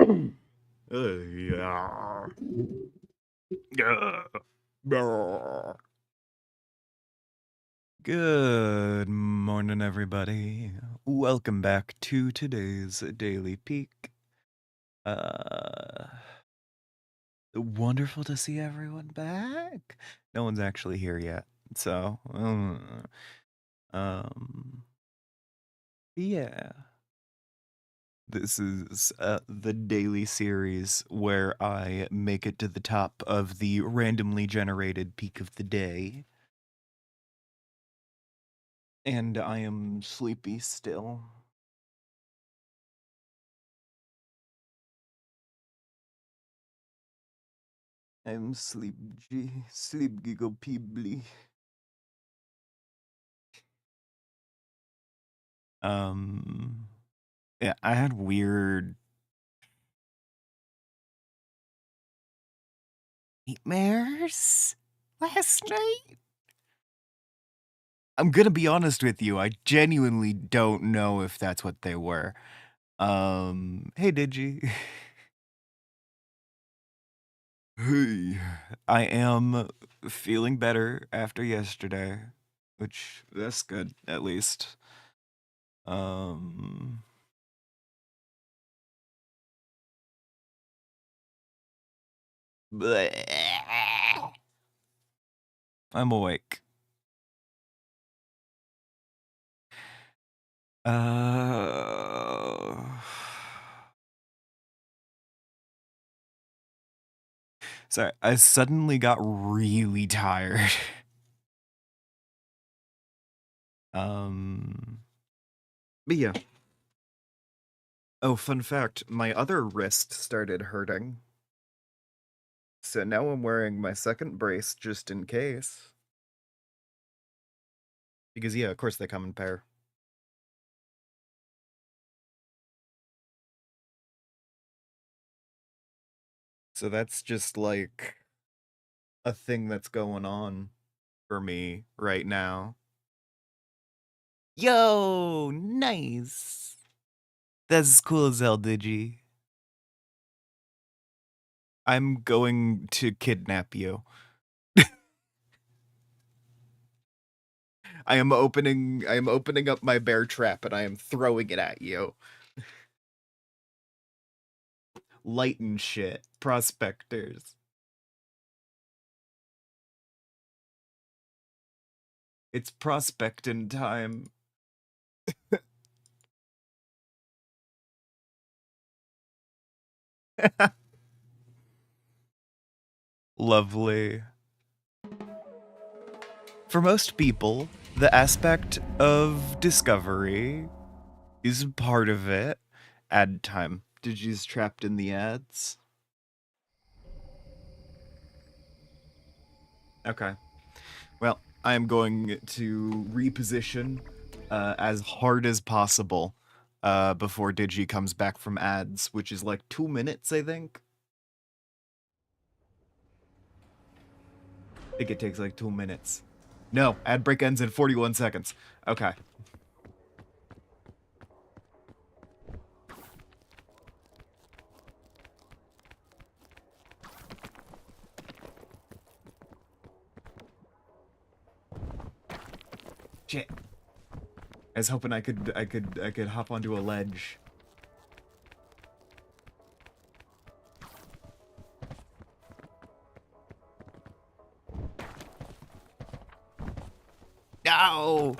Yeah. Good morning, everybody. Welcome back to today's Daily Peek. Wonderful to see everyone back. No one's actually here yet, so yeah. This is the daily series where I make it to the top of the randomly generated peak of the day. And I am sleepy still. I'm sleep giggle peebly. Yeah, I had weird nightmares last night. I'm gonna be honest with you, I genuinely don't know if that's what they were. Hey Digi. Hey, I am feeling better after yesterday, which that's good at least. Um bleh. I'm awake. Uh, Sorry, I suddenly got really tired. But yeah. Oh, fun fact, my other wrist started hurting. So now I'm wearing my second brace just in case. Because yeah, of course they come in pair. So that's just like a thing that's going on for me right now. Yo, nice. That's as cool as hell, Digi. I'm going to kidnap you. I am opening up my bear trap and I am throwing it at you. Light and shit. Prospectors. It's prospecting time. Lovely. For most people, the aspect of discovery is part of it. Ad time. Digi's trapped in the ads. Okay. Well, I am going to reposition as hard as possible before Digi comes back from ads, which is like 2 minutes, I think. I think it takes like 2 minutes. No, ad break ends in 41 seconds. Okay. Shit. I was hoping I could hop onto a ledge. No!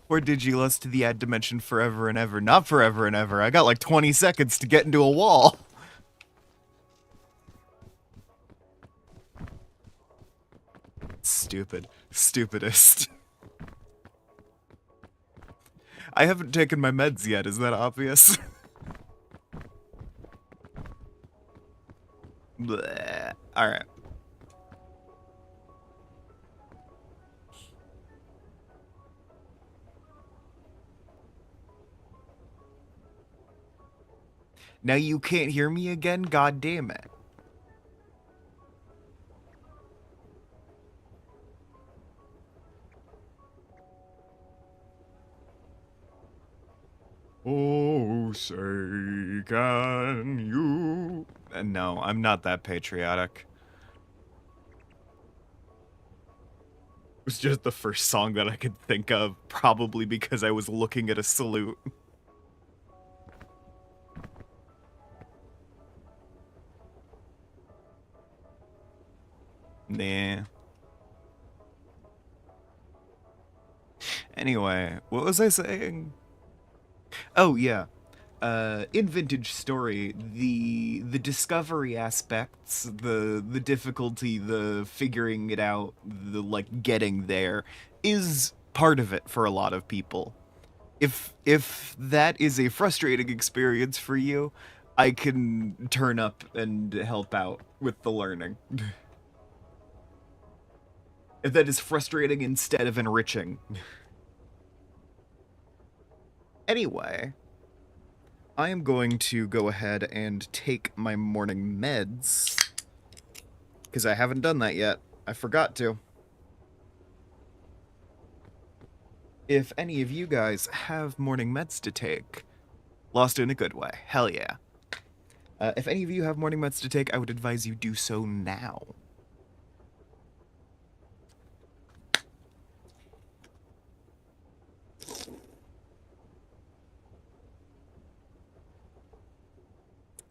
Or Digilus to the ad dimension forever and ever. Not forever and ever. I got like 20 seconds to get into a wall. Stupid. Stupidest. I haven't taken my meds yet, is that obvious? Alright. Now you can't hear me again? God damn it. Oh, say can you? No, I'm not that patriotic. It was just the first song that I could think of, probably because I was looking at a salute. Nah. Anyway, what was I saying? Oh yeah. In Vintage Story, the discovery aspects, the difficulty, the figuring it out, the like getting there is part of it for a lot of people. If that is a frustrating experience for you, I can turn up and help out with the learning. If that is frustrating instead of enriching. Anyway, I am going to go ahead and take my morning meds, because I haven't done that yet. I forgot to. If any of you guys have morning meds to take, lost in a good way, hell yeah. If any of you have morning meds to take, I would advise you do so now.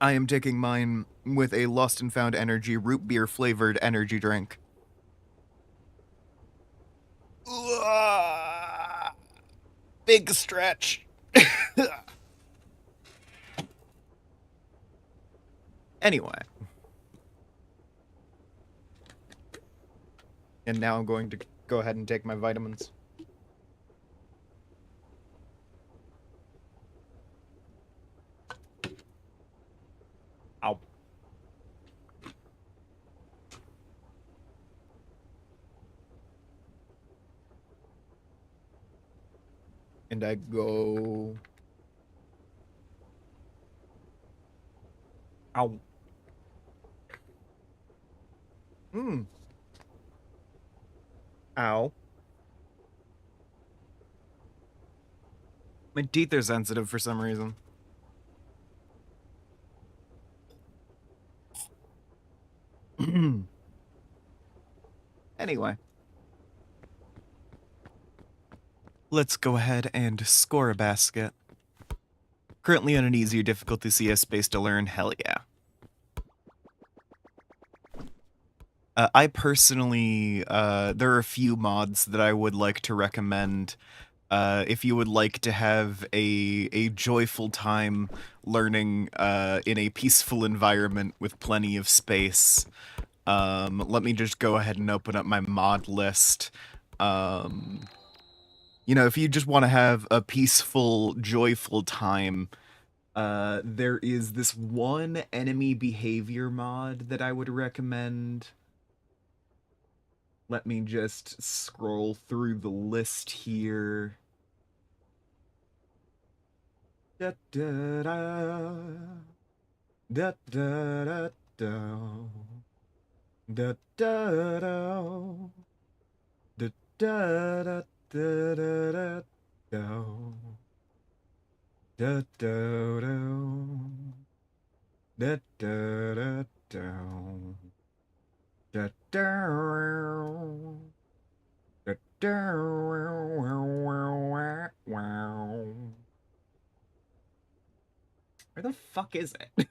I am taking mine with a Lost and Found Energy root beer flavored energy drink. Big stretch. Anyway. And now I'm going to go ahead and take my vitamins. Ow. And I go... Ow. Hmm. Ow. My teeth are sensitive for some reason. Anyway. Let's go ahead and score a basket. Currently on an easier difficulty CS space to learn, hell yeah. I personally, there are a few mods that I would like to recommend. If you would like to have a joyful time learning in a peaceful environment with plenty of space, let me just go ahead and open up my mod list. You know, if you just want to have a peaceful, joyful time, there is this one enemy behavior mod that I would recommend. Let me just scroll through the list here. Da da da. Da da da da. Da da da. Da da da da da da. Da da da. Da da da da. Da da. Da da. Where the fuck is it?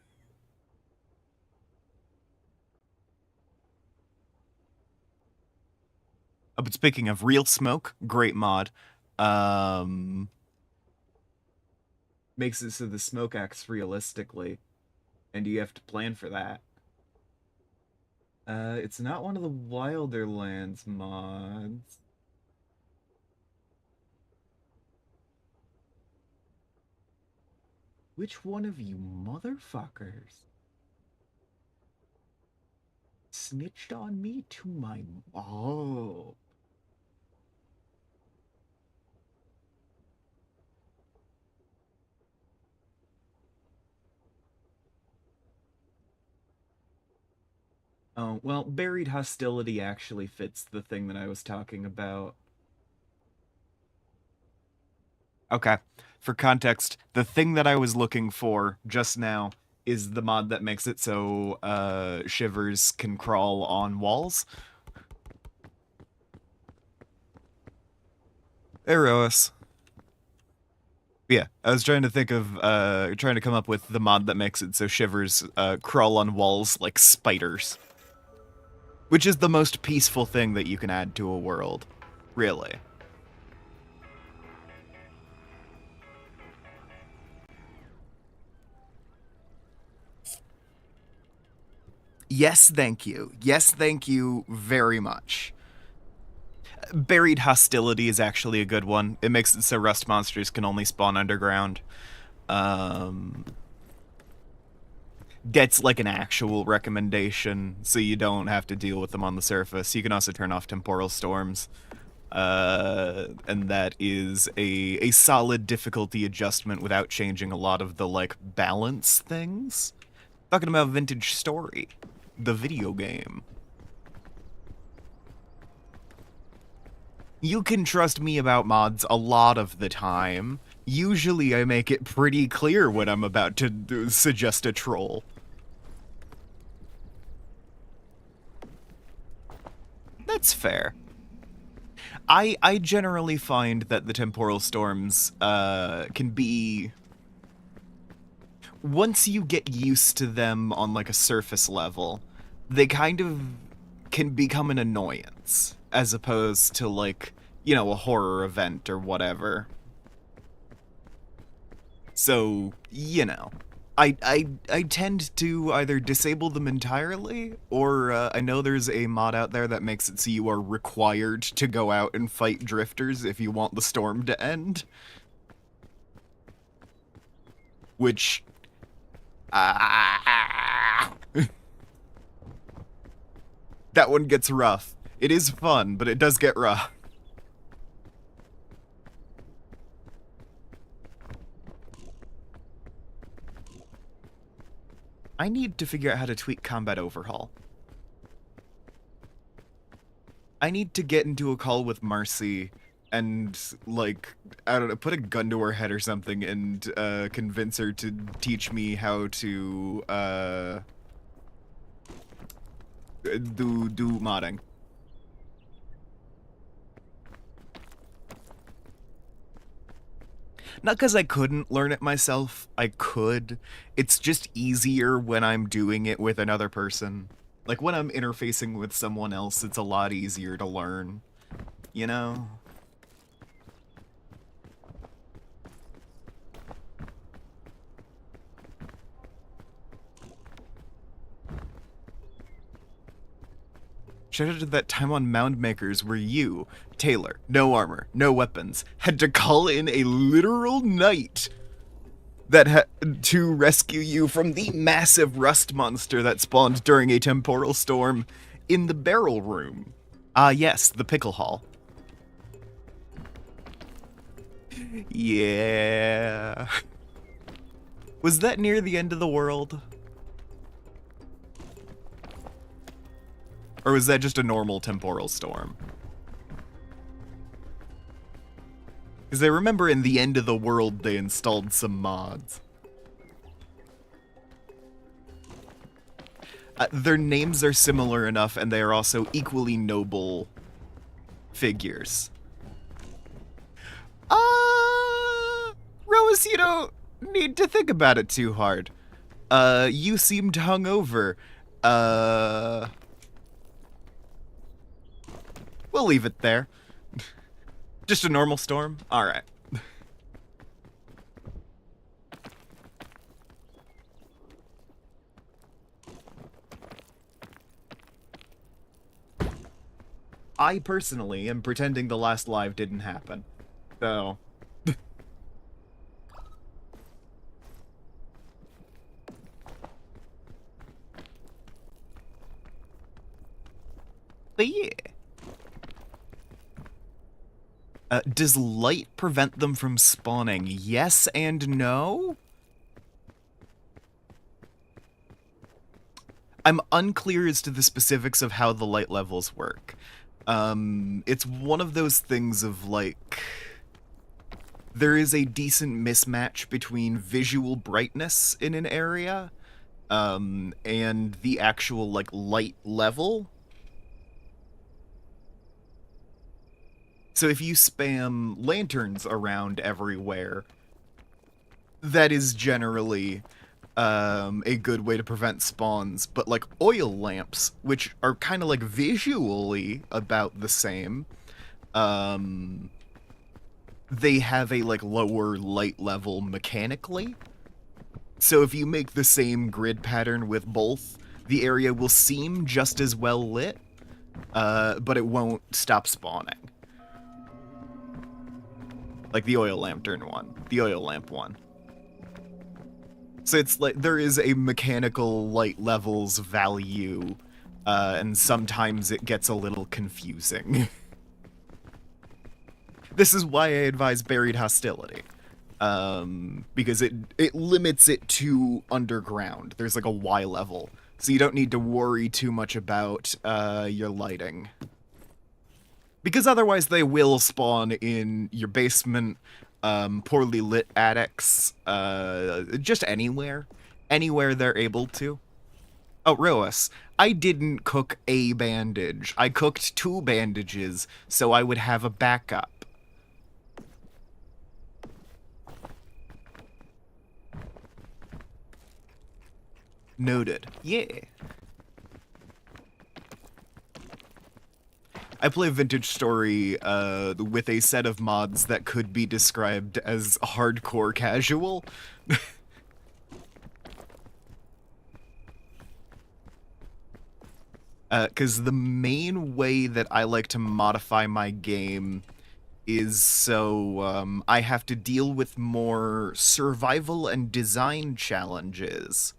Oh, but speaking of real smoke, great mod. Makes it so the smoke acts realistically, and you have to plan for that. It's not one of the Wilderlands mods. Which one of you motherfuckers snitched on me to my... Oh. Oh, well, Buried Hostility actually fits the thing that I was talking about. Okay. For context, the thing that I was looking for just now is the mod that makes it so shivers can crawl on walls. Eros. Yeah, I was trying to think of trying to come up with the mod that makes it so shivers crawl on walls like spiders. Which is the most peaceful thing that you can add to a world. Really. Yes, thank you. Yes, thank you very much. Buried Hostility is actually a good one. It makes it so rust monsters can only spawn underground. Gets like an actual recommendation, so you don't have to deal with them on the surface. You can also turn off temporal storms. And that is a solid difficulty adjustment without changing a lot of the, like, balance things. Talking about Vintage Story, the video game. You can trust me about mods a lot of the time. Usually I make it pretty clear when I'm about to suggest a troll. That's fair. I generally find that the temporal storms can be... Once you get used to them on, like, a surface level, they kind of can become an annoyance, as opposed to, like, you know, a horror event or whatever. So, you know, I tend to either disable them entirely, or I know there's a mod out there that makes it so you are required to go out and fight drifters if you want the storm to end. Which... that one gets rough. It is fun, but it does get rough. I need to figure out how to tweak combat overhaul. I need to get into a call with Marcy and, like, I don't know, put a gun to her head or something and convince her to teach me how to do modding. Not because I couldn't learn it myself, I could. It's just easier when I'm doing it with another person. Like, when I'm interfacing with someone else, it's a lot easier to learn, you know? Shout out to that time on Mound Makers where you, Taylor, no armor, no weapons, had to call in a literal knight that had to rescue you from the massive rust monster that spawned during a temporal storm in the barrel room. Ah, yes, the pickle hall. Yeah. Was that near the end of the world? Or was that just a normal temporal storm? Because I remember in the end of the world they installed some mods. Their names are similar enough, and they are also equally noble figures. Rose, you don't need to think about it too hard. You seemed hungover. We'll leave it there. Just a normal storm? Alright. I personally am pretending the last live didn't happen. So... But yeah. Does light prevent them from spawning? Yes and no? I'm unclear as to the specifics of how the light levels work. It's one of those things of, like... there is a decent mismatch between visual brightness in an area and the actual like light level. So if you spam lanterns around everywhere, that is generally a good way to prevent spawns. But like oil lamps, which are kind of like visually about the same, they have a like lower light level mechanically. So if you make the same grid pattern with both, the area will seem just as well lit, but it won't stop spawning. Like the oil lantern one, the oil lamp one. So it's like there is a mechanical light levels value, and sometimes it gets a little confusing. This is why I advise buried hostility. Because it limits it to underground. There's like a Y level, so you don't need to worry too much about your lighting. Because otherwise they will spawn in your basement, poorly lit attics, just anywhere. Anywhere they're able to. Oh, Roas, I didn't cook a bandage. I cooked 2 bandages so I would have a backup. Noted. Yeah. I play Vintage Story with a set of mods that could be described as hardcore casual. Because the main way that I like to modify my game is so I have to deal with more survival and design challenges,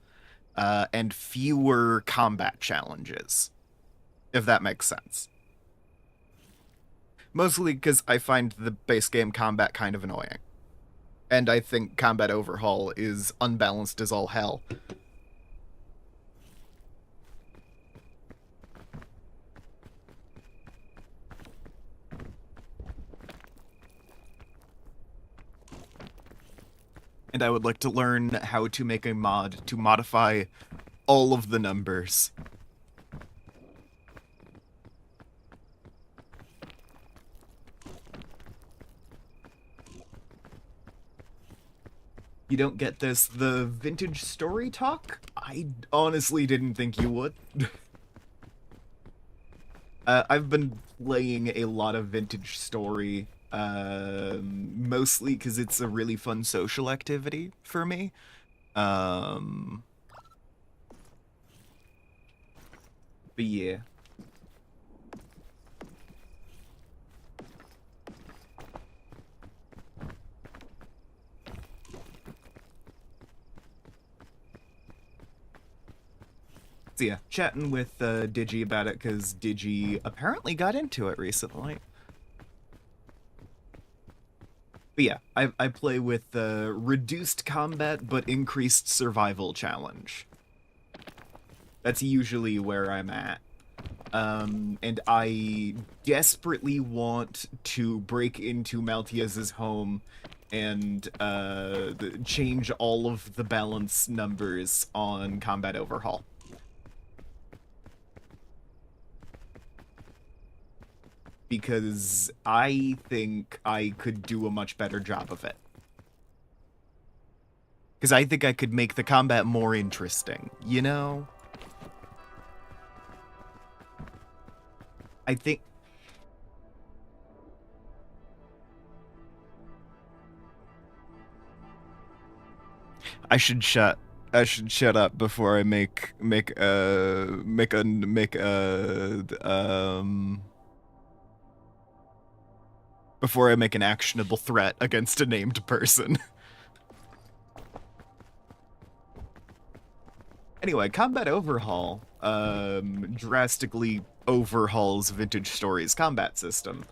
and fewer combat challenges, if that makes sense. Mostly because I find the base game combat kind of annoying. And I think Combat Overhaul is unbalanced as all hell. And I would like to learn how to make a mod to modify all of the numbers. You don't get this, the Vintage Story talk? I honestly didn't think you would. I've been playing a lot of Vintage Story, mostly because it's a really fun social activity for me. But yeah. So yeah, chatting with Digi about it because Digi apparently got into it recently. But yeah, I play with reduced combat but increased survival challenge. That's usually where I'm at. And I desperately want to break into Maltiez's home and change all of the balance numbers on Combat Overhaul. Because I think I could do a much better job of it. Because I think I could make the combat more interesting, you know? I think... I should shut up before I make before I make an actionable threat against a named person. Anyway, Combat Overhaul drastically overhauls Vintage Story's combat system,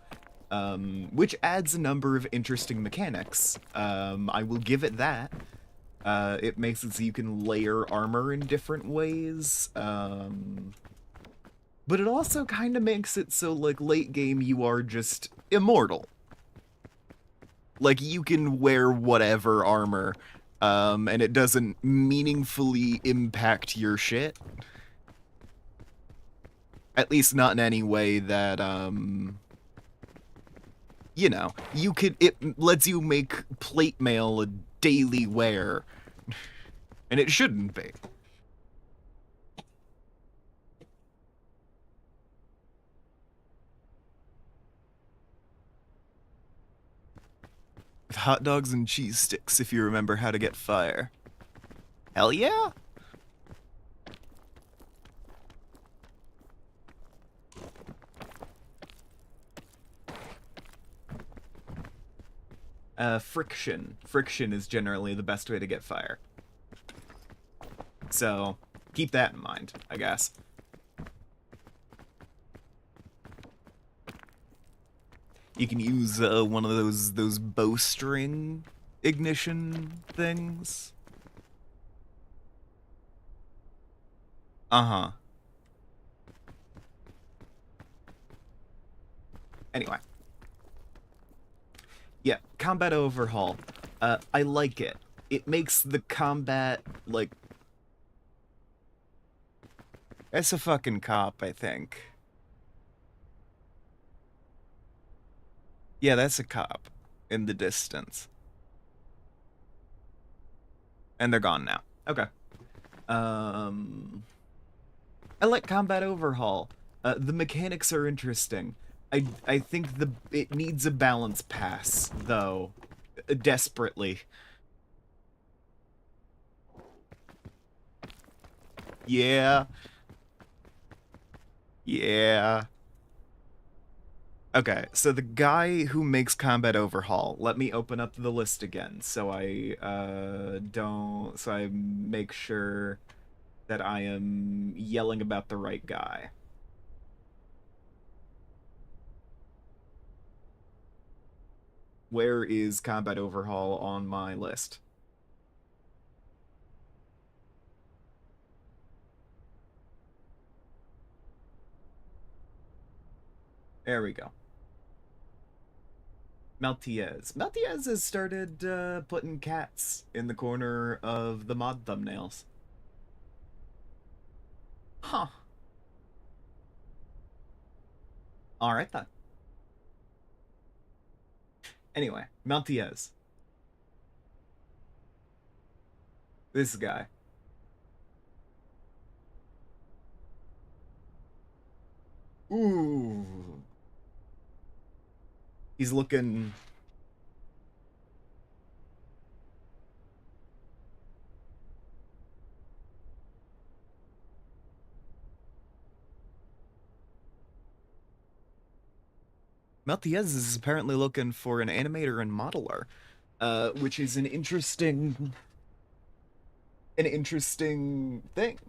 which adds a number of interesting mechanics. I will give it that. It makes it so you can layer armor in different ways, but it also kind of makes it so, like, late game you are just immortal. Like, you can wear whatever armor, and it doesn't meaningfully impact your shit. At least not in any way that, you know, it lets you make plate mail a daily wear. And it shouldn't be. Hot dogs and cheese sticks, if you remember how to get fire. Hell yeah! Friction. Friction is generally the best way to get fire. So, keep that in mind, I guess. You can use one of those bowstring ignition things. Uh-huh. Anyway. Yeah, combat overhaul. I like it. It makes the combat, like... That's a fucking cop, I think. Yeah, that's a cop in the distance. And they're gone now. Okay. I like combat overhaul. The mechanics are interesting. I think it needs a balance pass, though. Desperately. Yeah. Yeah. Okay, so the guy who makes combat overhaul, let me open up the list again so I make sure that I am yelling about the right guy. Where is combat overhaul on my list? There we go. Maltese. Maltese has started putting cats in the corner of the mod thumbnails. Huh. Alright then. Anyway, Maltese. This guy. Ooh. He's looking... Maltese is apparently looking for an animator and modeler, which is an interesting thing.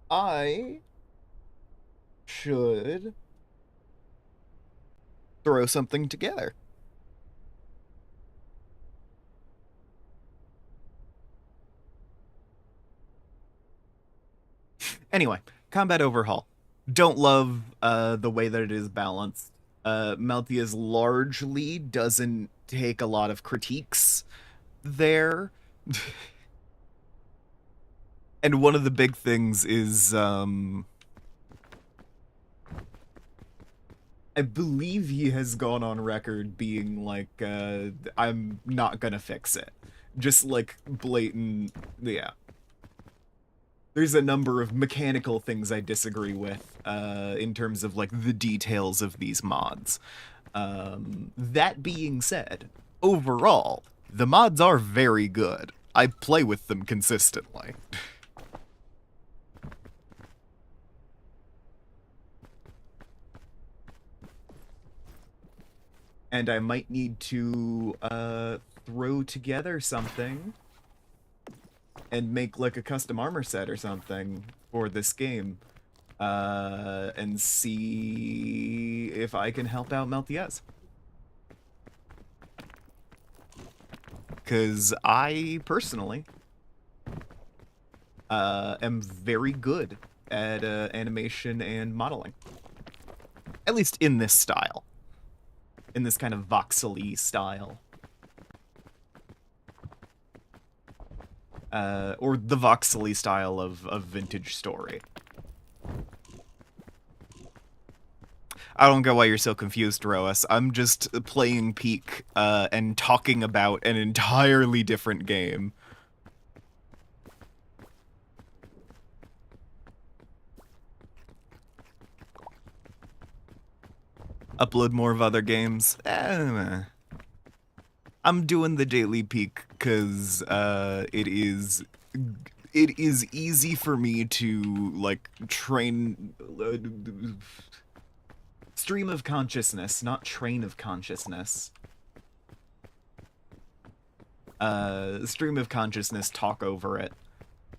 I should throw something together. Anyway, combat overhaul. Don't love the way that it is balanced. Maltese largely doesn't take a lot of critiques there. And one of the big things is, I believe he has gone on record being like, I'm not gonna fix it. Just like blatant, yeah. There's a number of mechanical things I disagree with, in terms of like the details of these mods. That being said, overall, the mods are very good. I play with them consistently. And I might need to throw together something and make like a custom armor set or something for this game, and see if I can help out Maltese. Because I personally am very good at animation and modeling, at least in this style. in this kind of voxel-y style. Or the voxel-y style of vintage story. I don't get why you're so confused, Roas. I'm just playing Peak, and talking about an entirely different game. Upload more of other games? I'm doing the daily Peak because, it is easy for me to, like, train... stream of consciousness, not train of consciousness. Stream of consciousness, talk over it.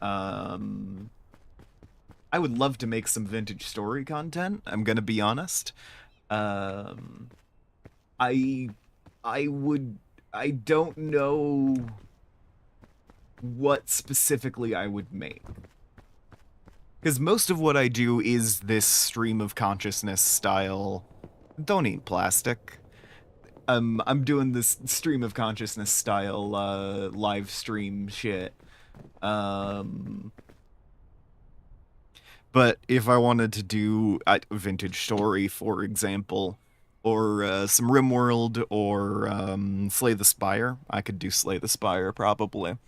I would love to make some vintage story content, I'm gonna be honest. I don't know what specifically I would make. Because most of what I do is this stream of consciousness style. Don't eat plastic. I'm doing this stream of consciousness style, live stream shit. But if I wanted to do a vintage story, for example, or some RimWorld, or Slay the Spire, I could do Slay the Spire probably.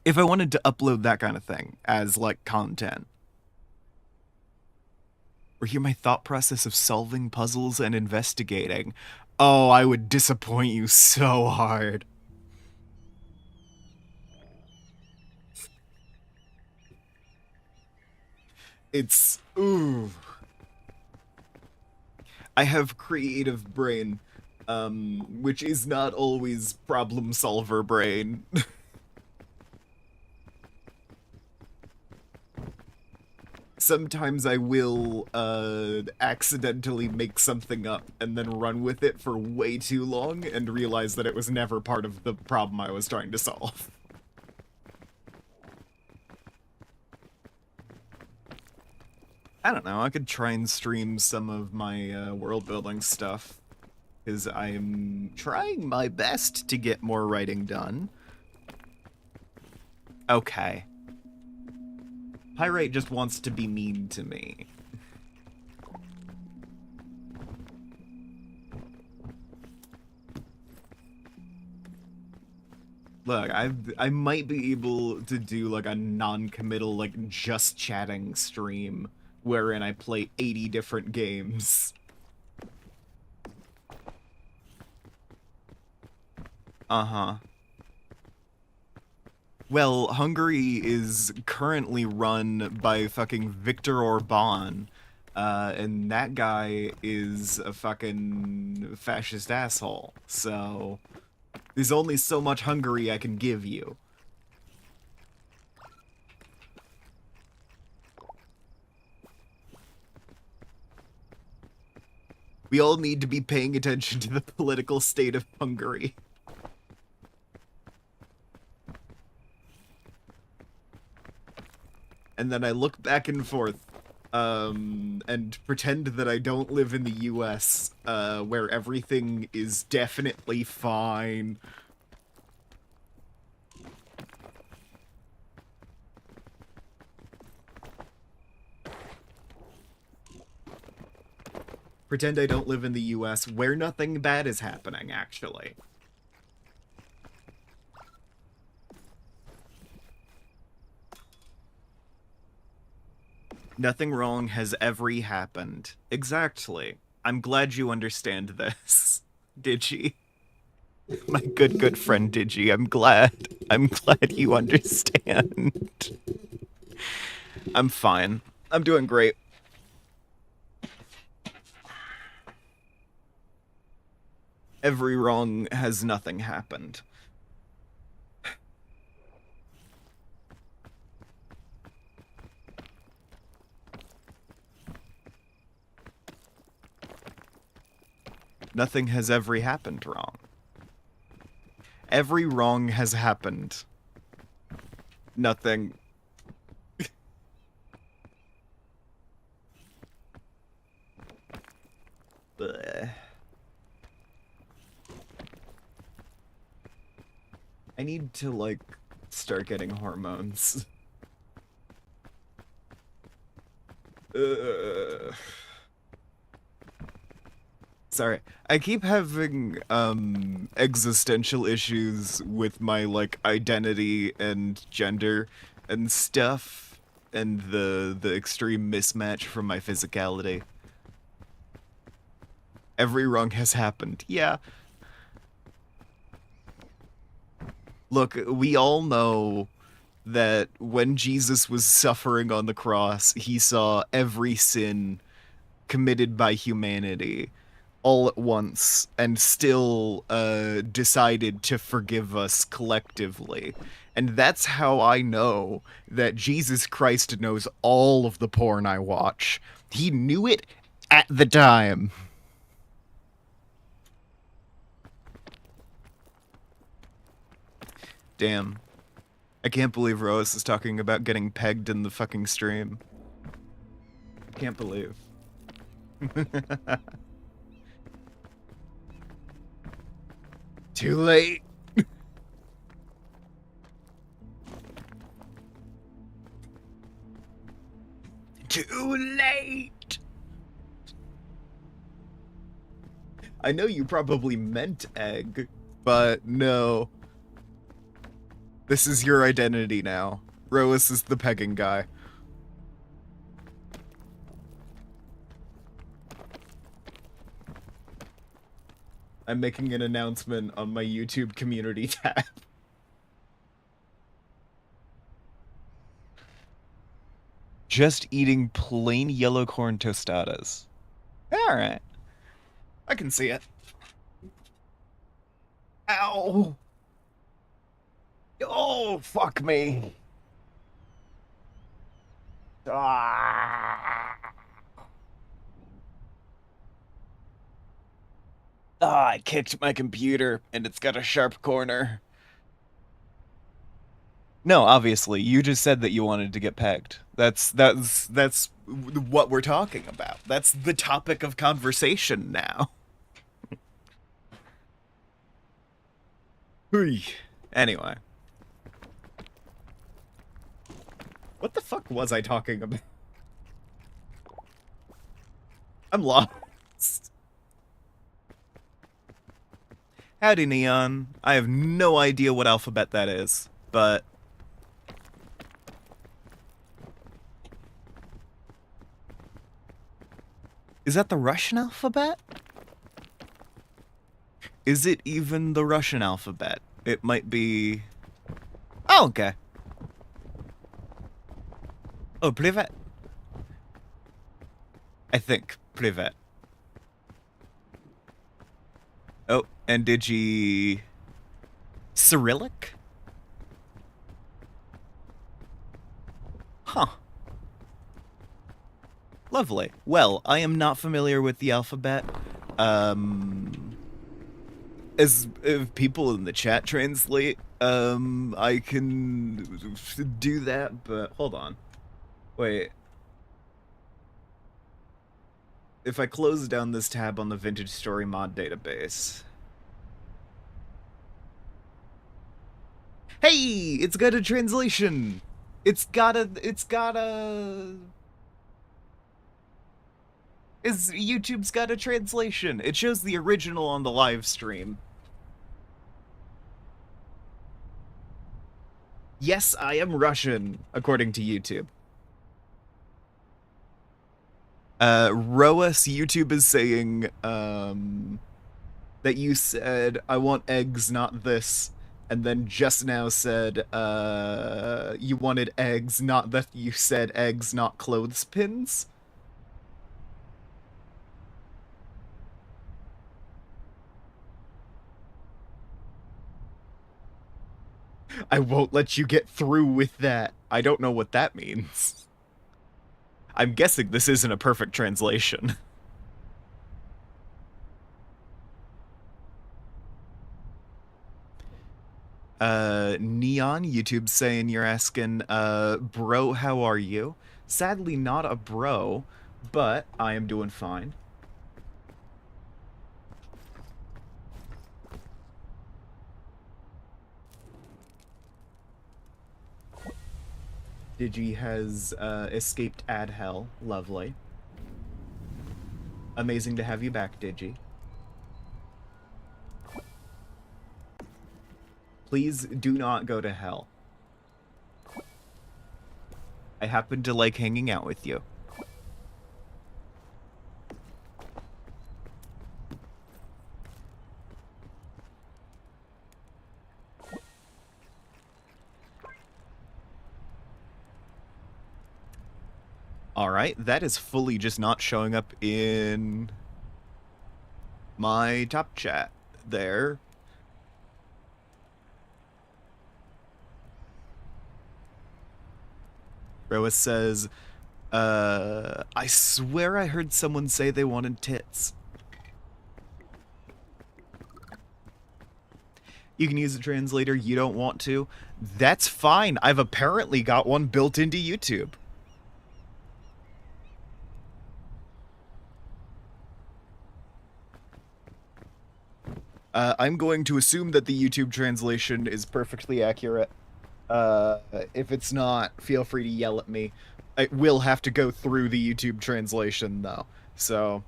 If I wanted to upload that kind of thing as, like, content. Or hear my thought process of solving puzzles and investigating. Oh, I would disappoint you so hard. It's... ooh. I have creative brain, which is not always problem solver brain. Sometimes I will, accidentally make something up and then run with it for way too long and realize that it was never part of the problem I was trying to solve. I don't know, I could try and stream some of my, world-building stuff, because I'm trying my best to get more writing done. Okay. Pyrite just wants to be mean to me. Look, I might be able to do, like, a non-committal, like, just chatting stream wherein I play 80 different games. Uh-huh. Well, Hungary is currently run by fucking Viktor Orban, and that guy is a fucking fascist asshole, so there's only so much Hungary I can give you. We all need to be paying attention to the political state of Hungary. And then I look back and forth, and pretend that I don't live in the US, where everything is definitely fine. Pretend I don't live in the US, where nothing bad is happening, actually. Nothing wrong has ever happened. Exactly. I'm glad you understand this, Digi. My good friend Digi, I'm glad you understand. I'm fine. I'm doing great. Every wrong has nothing happened. Nothing has ever happened wrong. Every wrong has happened. Nothing. I need to, like, start getting hormones. Sorry. I keep having, existential issues with my, like, identity and gender and stuff, and the extreme mismatch from my physicality. Every wrong has happened. Yeah. Look, we all know that when Jesus was suffering on the cross, he saw every sin committed by humanity all at once and still decided to forgive us collectively. And that's how I know that Jesus Christ knows all of the porn I watch. He knew it at the time. Damn. I can't believe Rose is talking about getting pegged in the fucking stream. Can't believe. Too late. Too late. I know you probably meant egg, but no. This is your identity now. Roas is the pegging guy. I'm making an announcement on my YouTube community tab. Just eating plain yellow corn tostadas. Alright. I can see it. Ow! Oh, fuck me. Ah. Ah, I kicked my computer, and it's got a sharp corner. No, obviously, you just said that you wanted to get pegged. That's what we're talking about. That's the topic of conversation now. Anyway. What the fuck was I talking about? I'm lost. Howdy, Neon. I have no idea what alphabet that is, but... Is that the Russian alphabet? Is it even the Russian alphabet? It might be... Oh, okay. Oh, privet. I think. Privet. Oh, and digi... Cyrillic? Huh. Lovely. Well, I am not familiar with the alphabet. As if people in the chat translate, I can do that, but hold on. Wait. If I close down this tab on the Vintage Story mod database... Hey! It's got a translation! YouTube's got a translation. It shows the original on the live stream. Yes, I am Russian, according to YouTube. Roas YouTube is saying, that you said, I want eggs, not this, and then just now said, you wanted eggs, not that you said eggs, not clothespins. I won't let you get through with that. I don't know what that means. I'm guessing this isn't a perfect translation. Neon, YouTube's saying you're asking, bro, how are you? Sadly not a bro, but I am doing fine. Digi has escaped ad hell. Lovely. Amazing to have you back, Digi. Please do not go to hell. I happen to like hanging out with you. Alright, that is fully just not showing up in my top chat there. Roa says, I swear I heard someone say they wanted tits. You can use a translator, you don't want to. That's fine. I've apparently got one built into YouTube. I'm going to assume that the YouTube translation is perfectly accurate. If it's not, feel free to yell at me. I will have to go through the YouTube translation, though. So...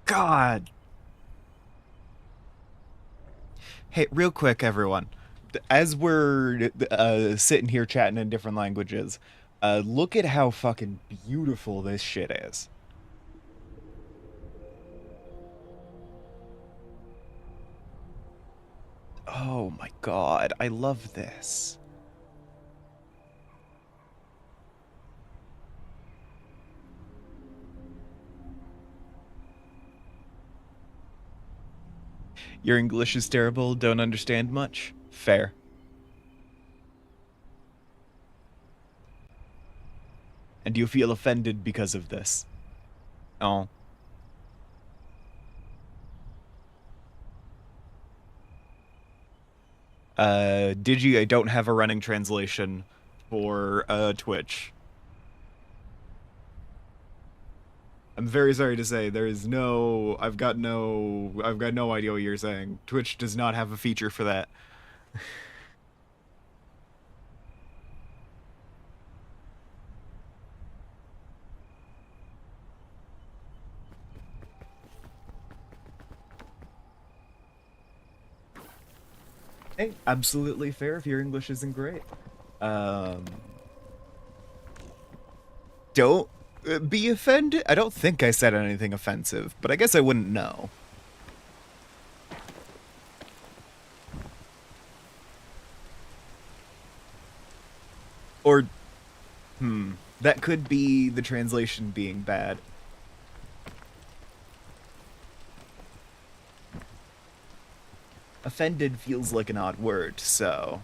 God! Hey, real quick, everyone. As we're sitting here chatting in different languages, look at how fucking beautiful this shit is. Oh my god, I love this. Your English is terrible, don't understand much? Fair. And you feel offended because of this? Oh. Digi, I don't have a running translation for Twitch. I'm very sorry to say there is no I've got no idea what you're saying. Twitch does not have a feature for that. Hey, absolutely fair if your English isn't great. Don't be offended. I don't think I said anything offensive, but I guess I wouldn't know. Or, that could be the translation being bad. Offended feels like an odd word, so...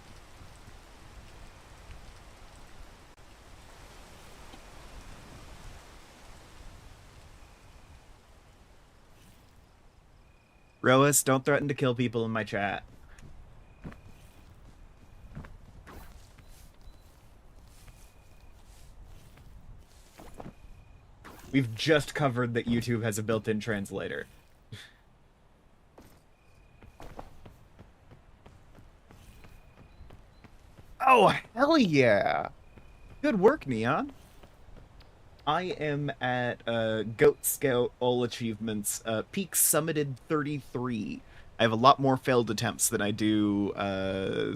Roas, don't threaten to kill people in my chat. We've just covered that YouTube has a built-in translator. Oh, hell yeah! Good work, Neon. I am at Goat Scout all achievements, peak summited 33. I have a lot more failed attempts than I do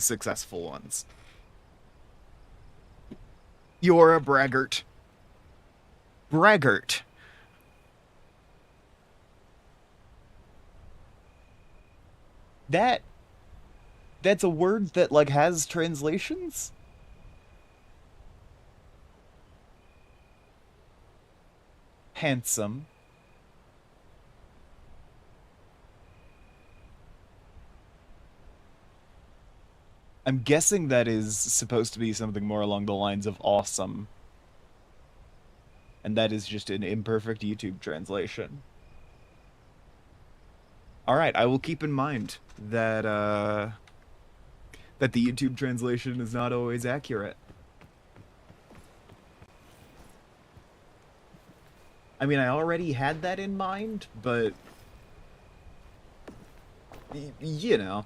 successful ones. You're a braggart. Braggart. That's a word that, like, has translations? Handsome. I'm guessing that is supposed to be something more along the lines of awesome. And that is just an imperfect YouTube translation. Alright, I will keep in mind that, that the YouTube translation is not always accurate. I mean, I already had that in mind, but... You know.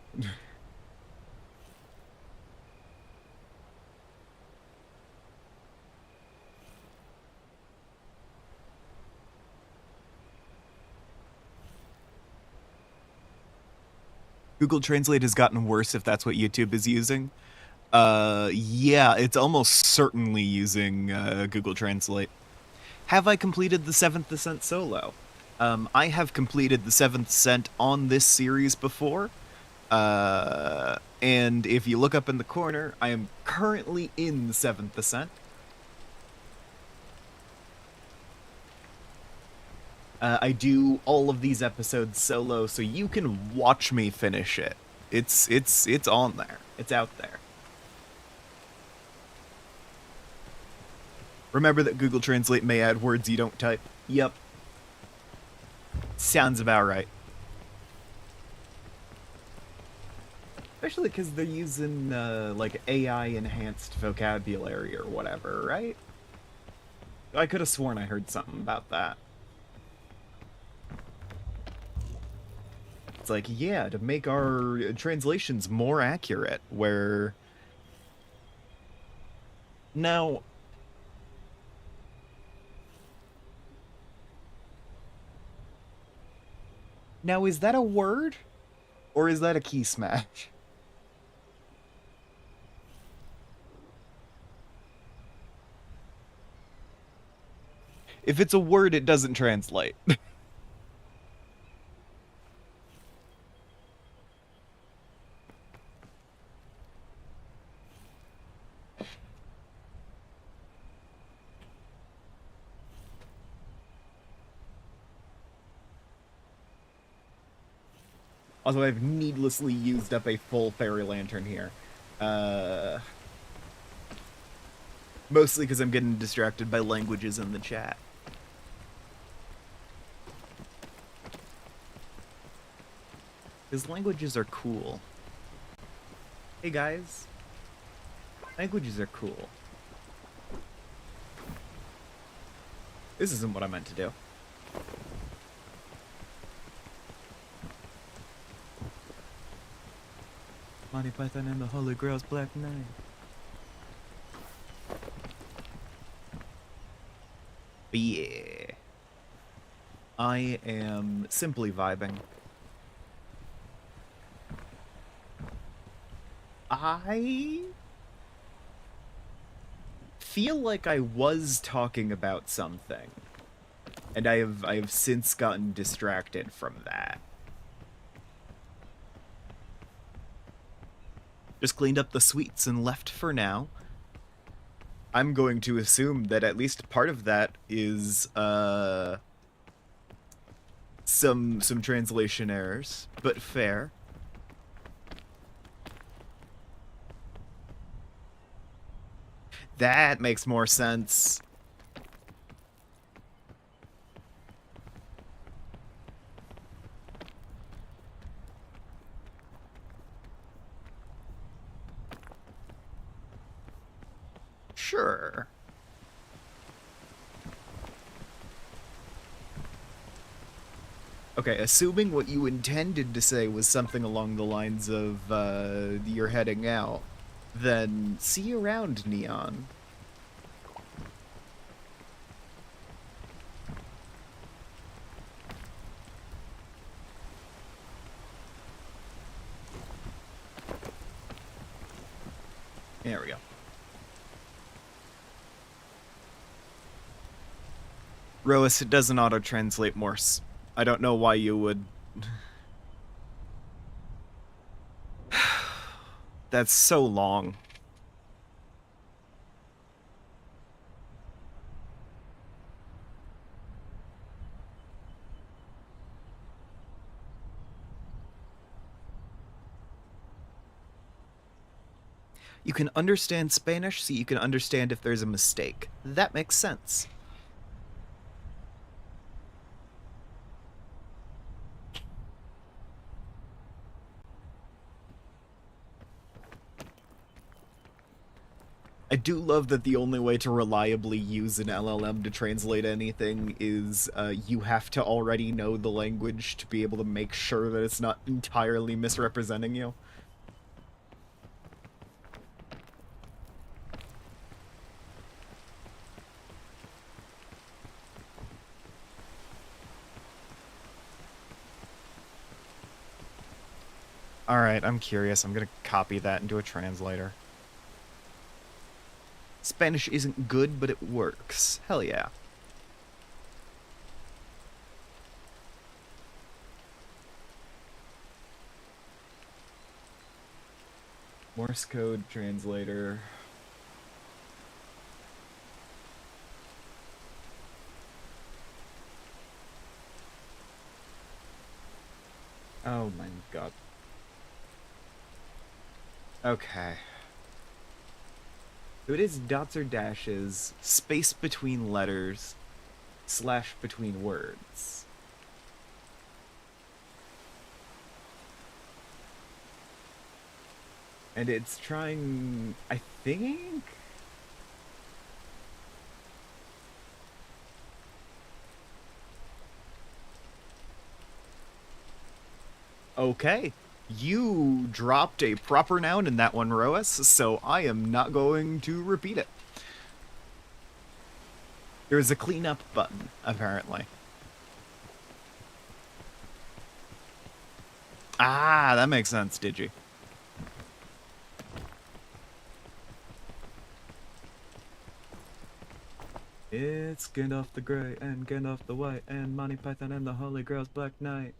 Google Translate has gotten worse if that's what YouTube is using. Yeah, it's almost certainly using Google Translate. Have I completed the Seventh Ascent solo? I have completed the Seventh Ascent on this series before. And if you look up in the corner, I am currently in the Seventh Ascent. I do all of these episodes solo, so you can watch me finish it. It's on there. It's out there. Remember that Google Translate may add words you don't type. Yep. Sounds about right. Especially because they're using, like, AI-enhanced vocabulary or whatever, right? I could have sworn I heard something about that. It's like, yeah, to make our translations more accurate, where... Now... Now, is that a word? Or is that a key smash? If it's a word, it doesn't translate. Also, I've needlessly used up a full fairy lantern here. Mostly because I'm getting distracted by languages in the chat. Because languages are cool. Hey guys. Languages are cool. This isn't what I meant to do. Monty Python and the Holy Grail's Black Knight. But yeah. I am simply vibing. I feel like I was talking about something, and I have since gotten distracted from that. Just cleaned up the sweets and left for now. I'm going to assume that at least part of that is some translation errors, but fair. That makes more sense. Sure. Okay, assuming what you intended to say was something along the lines of, you're heading out, then see you around, Neon. There we go. Roas, it doesn't auto-translate Morse. I don't know why you would... That's so long. You can understand Spanish, so you can understand if there's a mistake. That makes sense. I do love that the only way to reliably use an LLM to translate anything is you have to already know the language to be able to make sure that it's not entirely misrepresenting you. Alright, I'm curious. I'm gonna copy that into a translator. Spanish isn't good, but it works. Hell yeah. Morse code translator. Oh my god. Okay. So it is dots or dashes, space between letters, slash between words. And it's trying, I think? Okay. You dropped a proper noun in that one, Roas, so I am not going to repeat it. There's a cleanup button, apparently. Ah, that makes sense, Digi. It's Gandalf the Grey and Gandalf the White and Monty Python and the Holy Grail's Black Knight.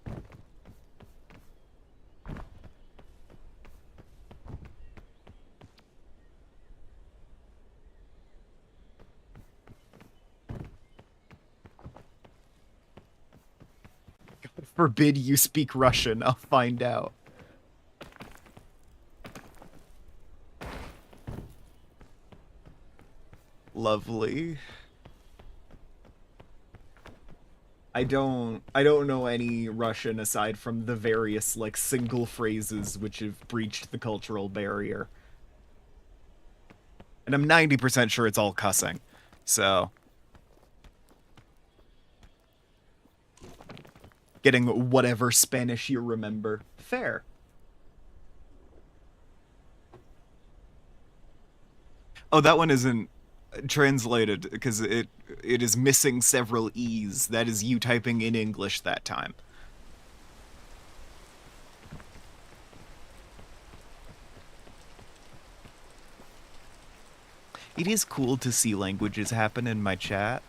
God forbid you speak Russian, I'll find out. Lovely. I don't know any Russian aside from the various like single phrases which have breached the cultural barrier. And I'm 90% sure it's all cussing. So getting whatever Spanish you remember. Fair. Oh, that one isn't translated because it is missing several E's. That is you typing in English that time. It is cool to see languages happen in my chat.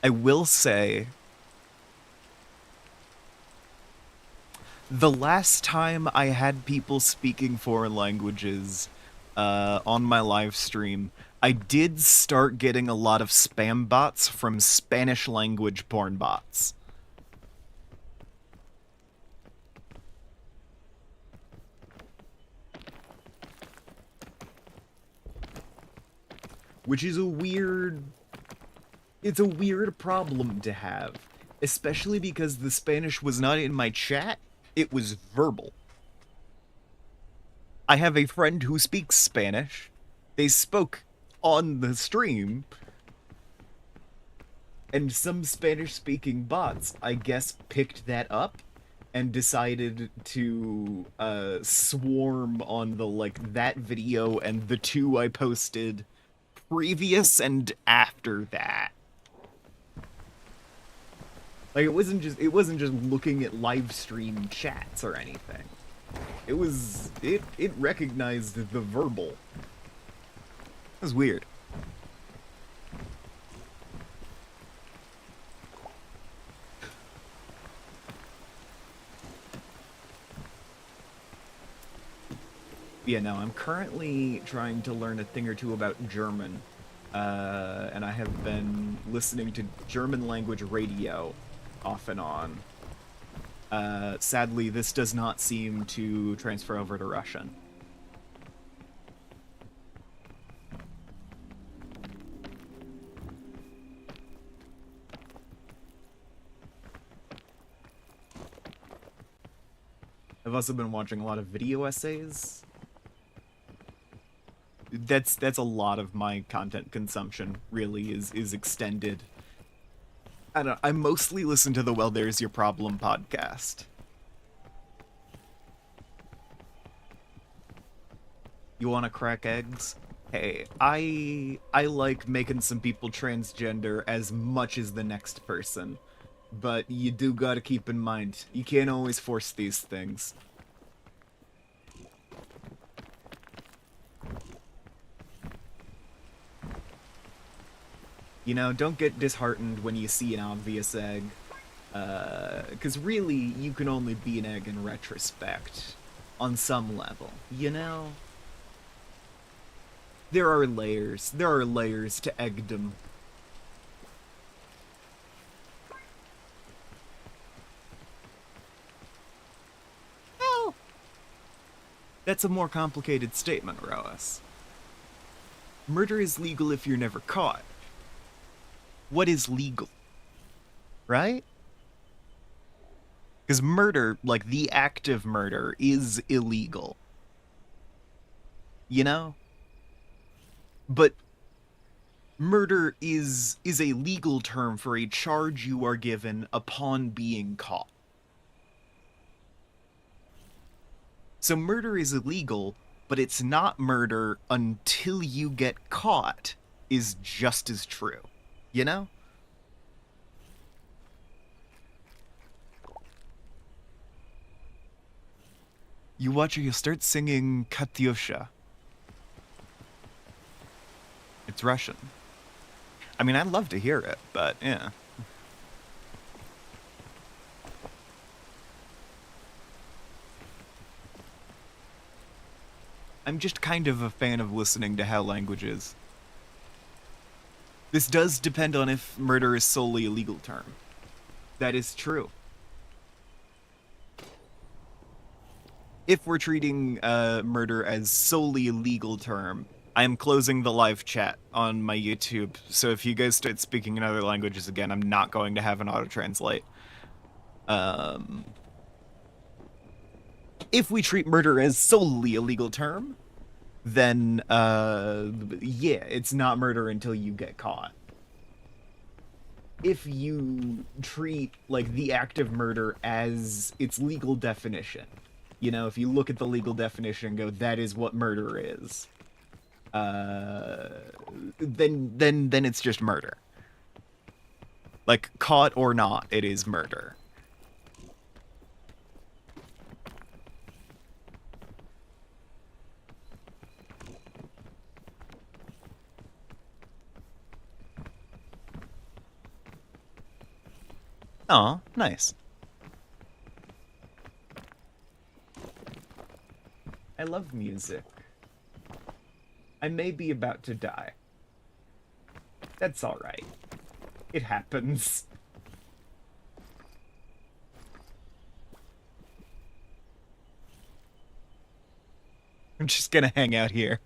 I will say, the last time I had people speaking foreign languages on my live stream, I did start getting a lot of spam bots from Spanish language porn bots. Which is a weird... It's a weird problem to have. Especially because the Spanish was not in my chat, it was verbal. I have a friend who speaks Spanish. They spoke on the stream. And some Spanish-speaking bots, I guess, picked that up and decided to swarm on the that video and the two I posted previous and after that. Like it wasn't just looking at live stream chats or anything. It recognized the verbal. It was weird. Yeah, no, I'm currently trying to learn a thing or two about German. And I have been listening to German language radio off and on. Sadly, this does not seem to transfer over to Russian. I've also been watching a lot of video essays. That's a lot of my content consumption, really, is extended. I don't know, I mostly listen to the Well There's Your Problem podcast. You wanna crack eggs? Hey, I like making some people transgender as much as the next person. But you do gotta keep in mind, you can't always force these things. You know, don't get disheartened when you see an obvious egg. Because really, you can only be an egg in retrospect. On some level, you know? There are layers. There are layers to eggdom. Oh! That's a more complicated statement, Roas. Murder is legal if you're never caught. What is legal? Right? Because murder, like the act of murder, is illegal. You know? But murder is a legal term for a charge you are given upon being caught. So murder is illegal, but it's not murder until you get caught, is just as true. You know? You watch or you'll start singing Katyusha. It's Russian. I mean, I'd love to hear it, but yeah. I'm just kind of a fan of listening to how languages. This does depend on if murder is solely a legal term. That is true. If we're treating murder as solely a legal term, I am closing the live chat on my YouTube, so if you guys start speaking in other languages again, I'm not going to have an auto-translate. If we treat murder as solely a legal term, then, yeah, it's not murder until you get caught. If you treat, like, the act of murder as its legal definition, you know, if you look at the legal definition and go, that is what murder is, then it's just murder. Like, caught or not, it is murder. Aw, nice. I love music. I may be about to die. That's alright. It happens. I'm just gonna hang out here.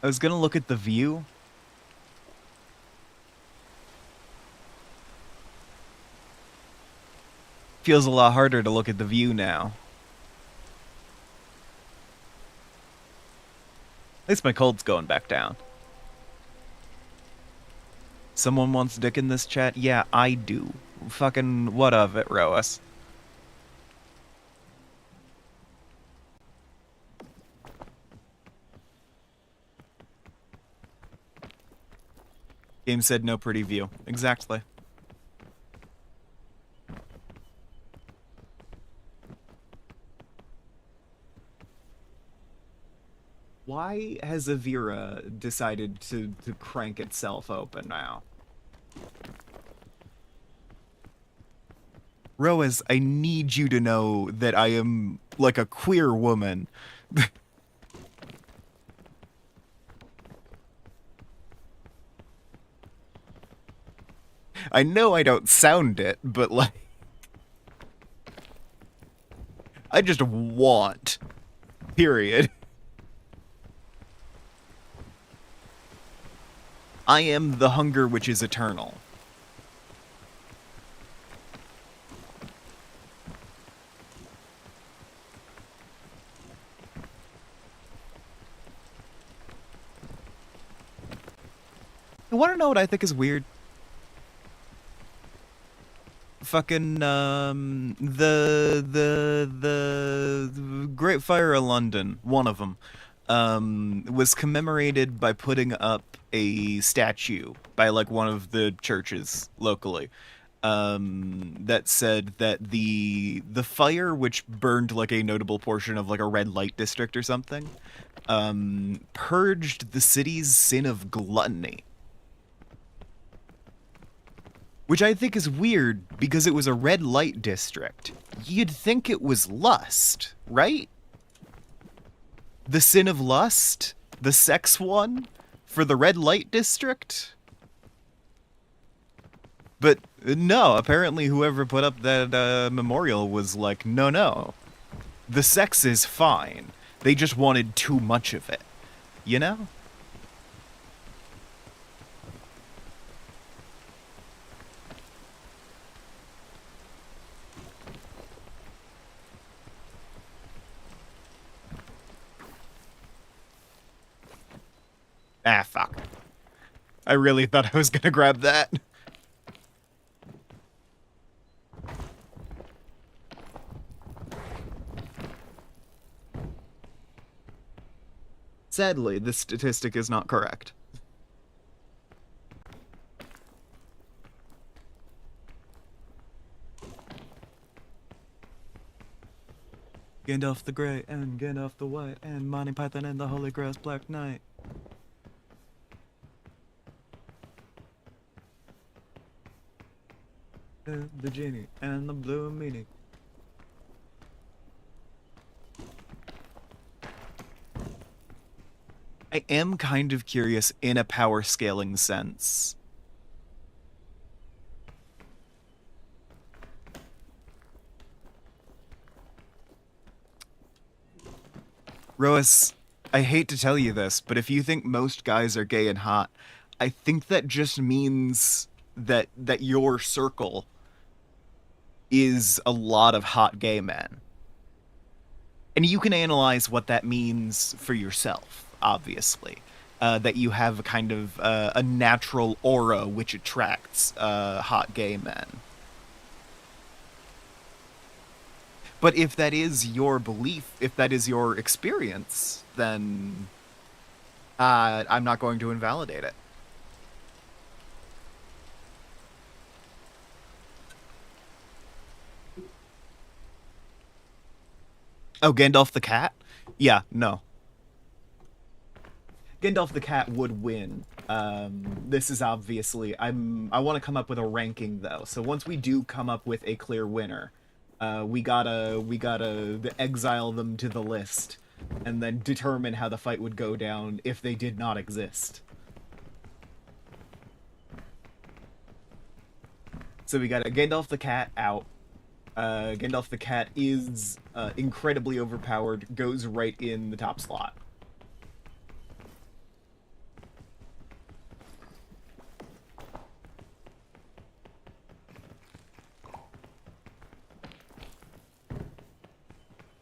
I was gonna look at the view. Feels a lot harder to look at the view now. At least my cold's going back down. Someone wants dick in this chat? Yeah, I do. Fucking what of it, Roas? Game said no pretty view. Exactly. Why has Avira decided to crank itself open now? Roas, I need you to know that I am like a queer woman. I know I don't sound it, but like... I just want. Period. I am the hunger which is eternal. You want to know what I think is weird? Fucking the Great Fire of London, one of them, was commemorated by putting up a statue by like one of the churches locally, that said that the fire which burned like a notable portion of like a red light district or something, purged the city's sin of gluttony. Which I think is weird because it was a red light district. You'd think it was lust, right? The sin of lust? The sex one? For the red light district? But no, apparently whoever put up that memorial was like, no. The sex is fine. They just wanted too much of it. You know? Ah, fuck. I really thought I was gonna grab that. Sadly, this statistic is not correct. Gandalf the Grey and Gandalf the White and Monty Python and the Holy Grail's Black Knight. The genie and the blue meaning. I am kind of curious in a power scaling sense. Roas, I hate to tell you this, but if you think most guys are gay and hot, I think that just means that your circle is a lot of hot gay men. And you can analyze what that means for yourself, obviously. That you have a kind of a natural aura which attracts hot gay men. But if that is your belief, if that is your experience, then I'm not going to invalidate it. Oh, Gandalf the cat? Yeah, no. Gandalf the cat would win. This is obviously I want to come up with a ranking though. So once we do come up with a clear winner, we gotta exile them to the list, and then determine how the fight would go down if they did not exist. So we got Gandalf the cat out. Gandalf the cat is incredibly overpowered, goes right in the top slot.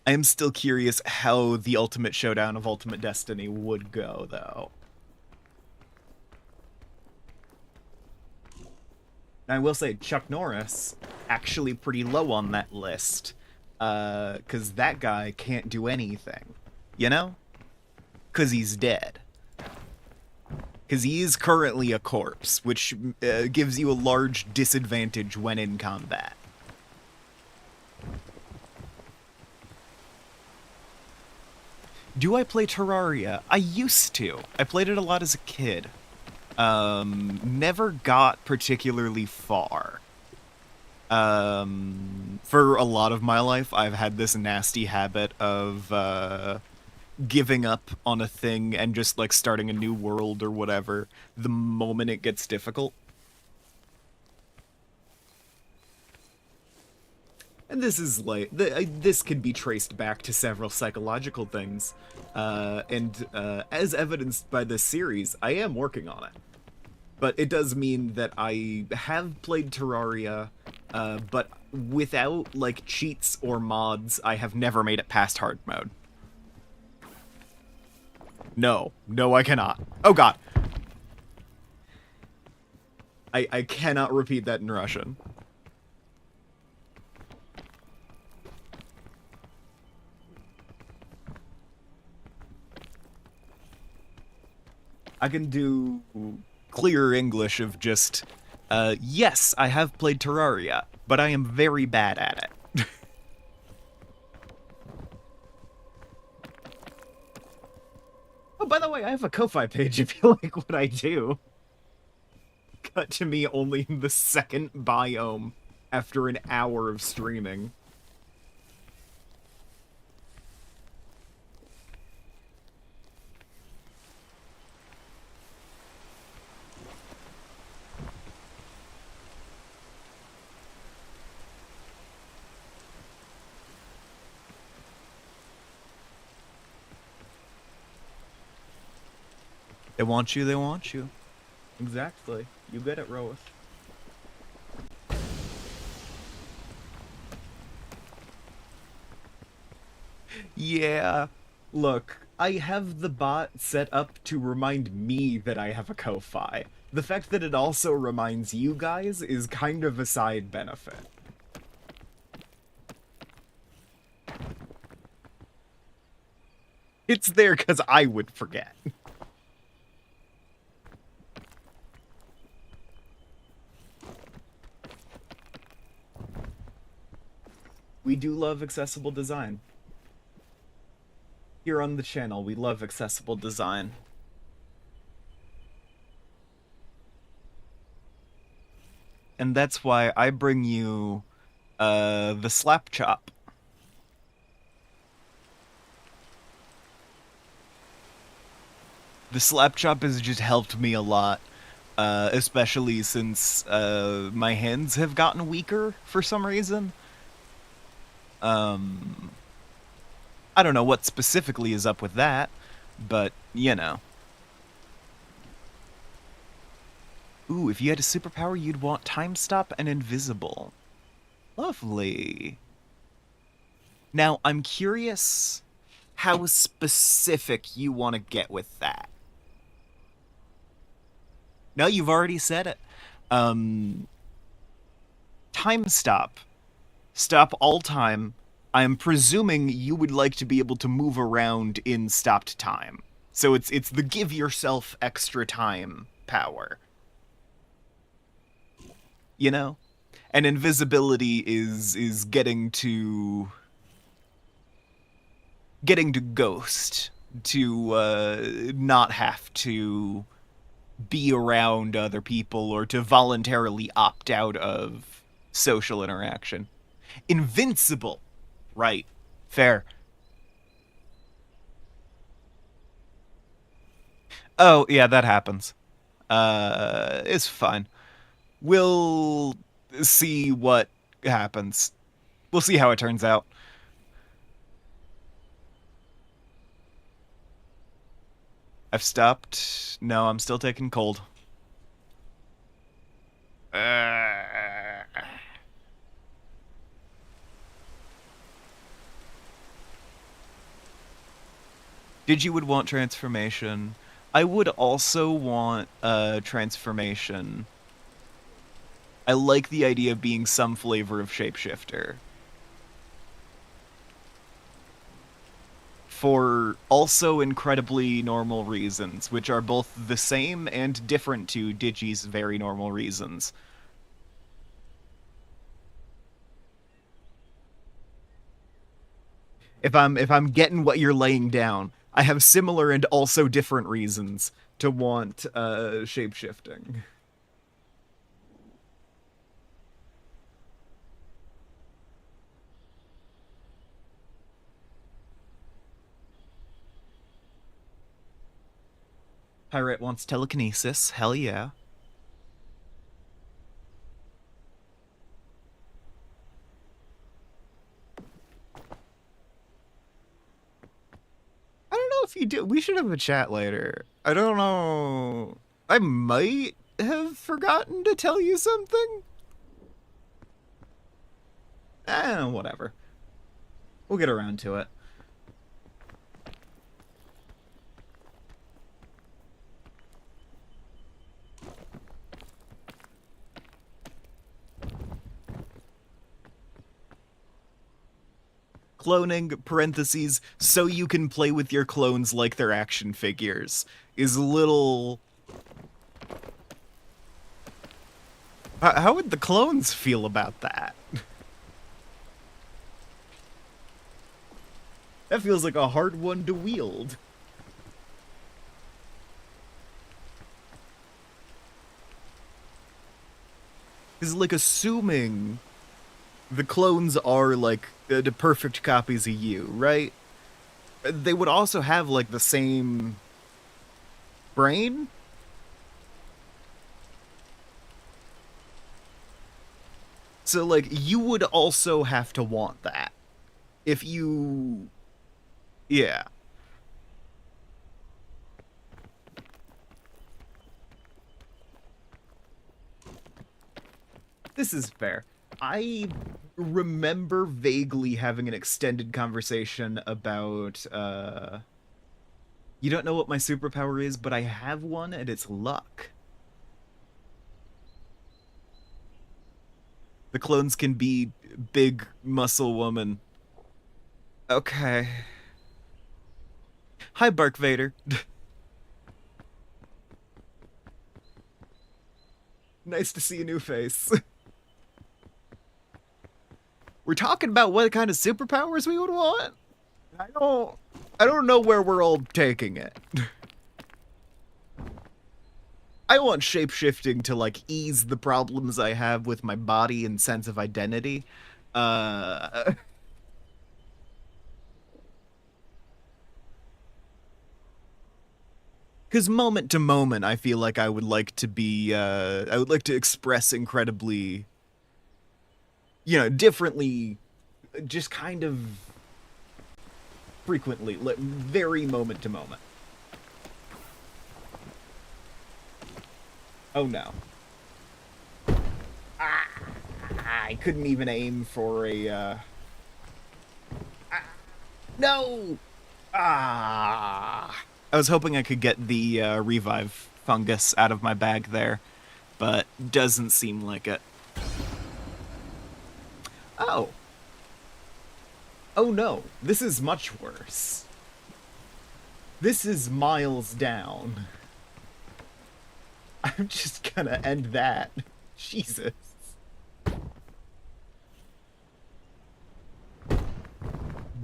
I am still curious how the ultimate showdown of Ultimate Destiny would go, though. I will say, Chuck Norris, actually pretty low on that list, because that guy can't do anything, you know? Because he's dead. Because he is currently a corpse, which gives you a large disadvantage when in combat. Do I play Terraria? I used to. I played it a lot as a kid. Never got particularly far. For a lot of my life, I've had this nasty habit of giving up on a thing and just like starting a new world or whatever the moment it gets difficult. And this is like this can be traced back to several psychological things, and as evidenced by this series, I am working on it. But it does mean that I have played Terraria, but without, like, cheats or mods, I have never made it past hard mode. No. No, I cannot. Oh, God. I cannot repeat that in Russian. I can do clear English of just, yes, I have played Terraria, but I am very bad at it. Oh, by the way, I have a Ko-Fi page if you like what I do. Cut to me only in the second biome after an hour of streaming. They want you, they want you. Exactly. You get it, Roeth. Yeah. Look, I have the bot set up to remind me that I have a Ko-Fi. The fact that it also reminds you guys is kind of a side benefit. It's there because I would forget. We do love accessible design. Here on the channel, we love accessible design. And that's why I bring you, the slap chop. The slap chop has just helped me a lot, especially since, my hands have gotten weaker for some reason. I don't know what specifically is up with that, but, you know. Ooh, if you had a superpower, you'd want time stop and invisible. Lovely. Now, I'm curious how specific you want to get with that. No, you've already said it. Time stop. Stop all time. I'm presuming you would like to be able to move around in stopped time. So it's the give yourself extra time power. You know? And invisibility is getting to ghost, to not have to be around other people or to voluntarily opt out of social interaction. Invincible. Right. Fair. Oh, yeah, that happens. It's fine. We'll see what happens. We'll see how it turns out. I've stopped. No, I'm still taking cold. Did you would want transformation? I would also want transformation. I like the idea of being some flavor of shapeshifter. For also incredibly normal reasons, which are both the same and different to Digi's very normal reasons. If I'm getting what you're laying down, I have similar and also different reasons to want shape-shifting. Pirate wants telekinesis. Hell yeah. I don't know if you do. We should have a chat later. I don't know. I might have forgotten to tell you something? Whatever. We'll get around to it. Cloning, parentheses, so you can play with your clones like they're action figures, is a little... How would the clones feel about that? That feels like a hard one to wield. Is like assuming the clones are like the perfect copies of you, right? They would also have like the same brain. So like you would also have to want that. If you... Yeah. This is fair. I remember vaguely having an extended conversation about, you don't know what my superpower is, but I have one, and it's luck. The clones can be big muscle woman. Okay. Hi, Bark Vader. Nice to see a new face. We're talking about what kind of superpowers we would want? I don't know where we're all taking it. I want shape-shifting to, like, ease the problems I have with my body and sense of identity. Because moment to moment, I feel like I would like to be, I would like to express incredibly, you know, differently, just kind of frequently, very moment to moment. Oh no. I couldn't even aim for a, no! I was hoping I could get the revive fungus out of my bag there, but doesn't seem like it. Oh. Oh no, this is much worse. This is miles down. I'm just gonna end that. Jesus.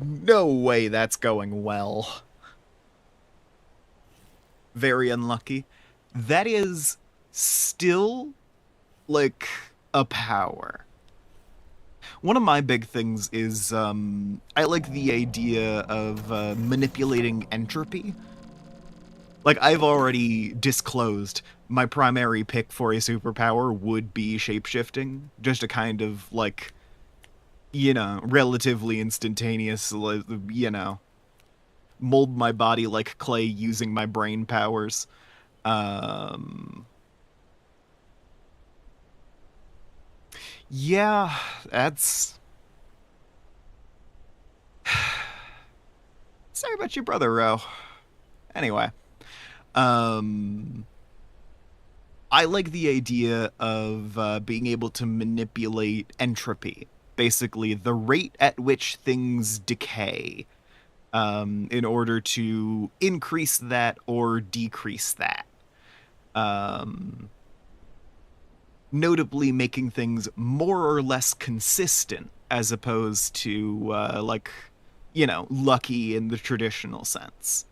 No way that's going well. Very unlucky. That is still, like, a power. One of my big things is, I like the idea of manipulating entropy. Like, I've already disclosed my primary pick for a superpower would be shapeshifting, just to kind of, like, you know, relatively instantaneous, you know, mold my body like clay using my brain powers. Yeah, that's... Sorry about your brother, Ro. Anyway. I like the idea of being able to manipulate entropy. Basically, the rate at which things decay, in order to increase that or decrease that. Notably making things more or less consistent as opposed to, like, you know, lucky in the traditional sense.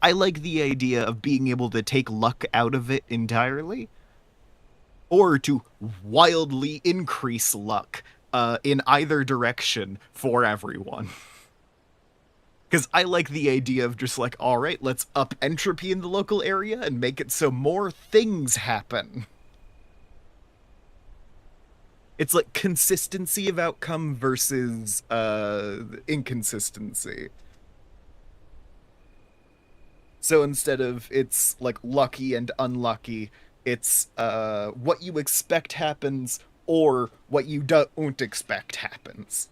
I like the idea of being able to take luck out of it entirely, or to wildly increase luck in either direction for everyone. Because I like the idea of just like, all right, let's up entropy in the local area and make it so more things happen. It's like consistency of outcome versus inconsistency. So instead of it's like lucky and unlucky, it's what you expect happens or what you don't expect happens.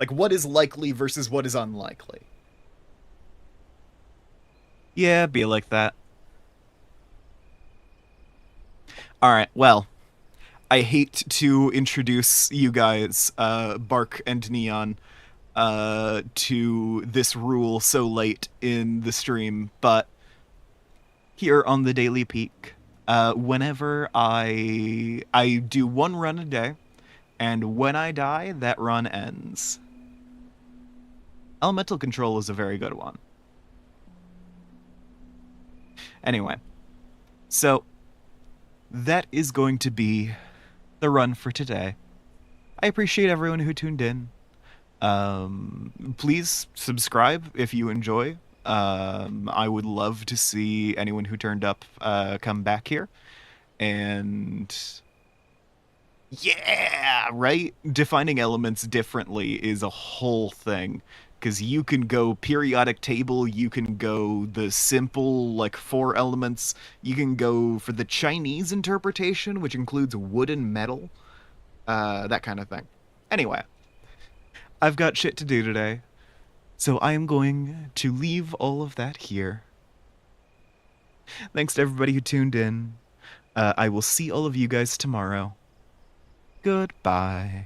Like what is likely versus what is unlikely. Yeah, be like that. All right. Well, I hate to introduce you guys, Bark and Neon, to this rule so late in the stream, but here on the Daily Peak, whenever I do one run a day, and when I die, that run ends. Elemental control is a very good one. Anyway, so that is going to be the run for today. I appreciate everyone who tuned in. Please subscribe if you enjoy. I would love to see anyone who turned up come back here. And yeah, right? Defining elements differently is a whole thing. Because you can go periodic table, you can go the simple, like, four elements, you can go for the Chinese interpretation, which includes wood and metal, that kind of thing. Anyway, I've got shit to do today, so I am going to leave all of that here. Thanks to everybody who tuned in. I will see all of you guys tomorrow. Goodbye.